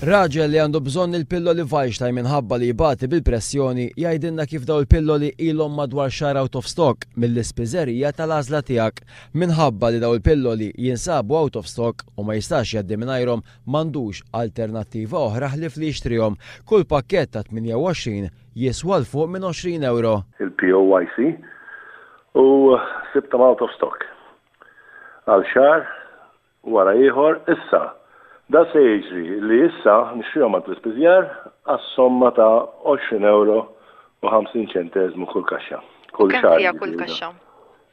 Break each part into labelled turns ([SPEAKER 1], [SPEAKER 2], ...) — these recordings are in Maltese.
[SPEAKER 1] Raġel li għandu bżonn il-pilloli Weinstein minħabba li jibati bil-pressjoni jgħidilna kif daw il-pilloli ilhom madwar xahar out of stock mill-ispiżerija tal-għażla tiegħek. Minħabba li daw il-pilloli jinsabu out of stock u ma jistax jgħaddi mingħajrhom m'għandux alternattiva oħra ħlif li jixtrihom. Kull pakkett ta' 28 jiswa l fuq minn 20 euro.
[SPEAKER 2] Il-POYC u sibtam out of stock. Għal xahar wara ieħor issa. Da se jiġri li issa nixtrihom għall-ispiżjar għas-somma ta' 20 euro u 50 ċentesmu kull kaxxa.
[SPEAKER 3] Kull xahar. Kull kaxxa?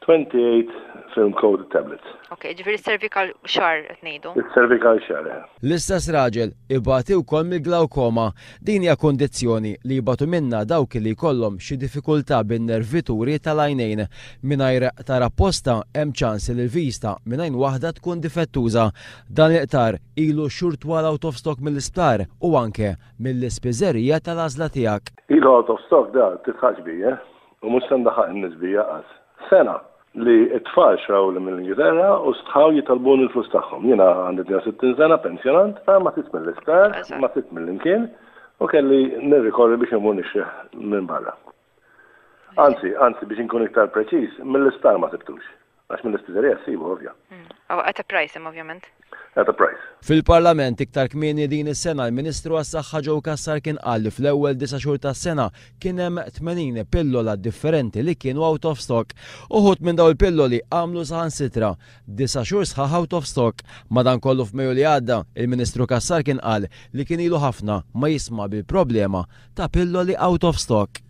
[SPEAKER 2] 28 film coated tablets.
[SPEAKER 3] Ok, ġifieri cervical xahar qed ngħidu.
[SPEAKER 2] Cervical xahar.
[SPEAKER 1] L-istess raġel ibati wkoll mill-glawkoma. Din hija kondizzjoni li jibatu minnha dawk li jkollhom xi diffikultà bin-nervituri tal-għajnejn. Mingħajr tara apposta hemm ċans li l-vista minn għajn waħda tkun difettuża. Dan il-qtar ilu xhur twal out of stock mill-isptar u anke mill-ispiżerija tal-għażla tiegħek.
[SPEAKER 2] Ilu out of stock da titħaġ bija u mhux se ndaħħaq in-nisbija qas. Sena li t-tfal xraw li mill-Ingilterra u stħaw jitalbun il-flus tagħhom. Jiena għandi 60 sena pensjonant, ma sitt mill-isptar, ma sitt mill-imkien u kelli nirrikorri biex imur nixrieħ minn barra. Anzi, biex inkun iktar preċiż, mill-isptar ma sibtux. Għax mill-ispiżerija ssibu ovvja.
[SPEAKER 3] At a price, ovvjament.
[SPEAKER 2] At a price.
[SPEAKER 1] Fil-Parlament iktar kmieni din is-sena l-Ministru għas-Saħħa Joe Cassar kien qal li fl-ewwel 9 xhur tas-sena kien hemm 80 pillola differenti li kienu out of stock. Uħud minn daw il-pilloli għamlu saħansitra 9 xhur sħaħ out of stock. Madankollu f'Mejju li għadda, il-Ministru Cassar kien qal li kien ilu ħafna ma jisma' bil-problema ta' pilloli out of stock.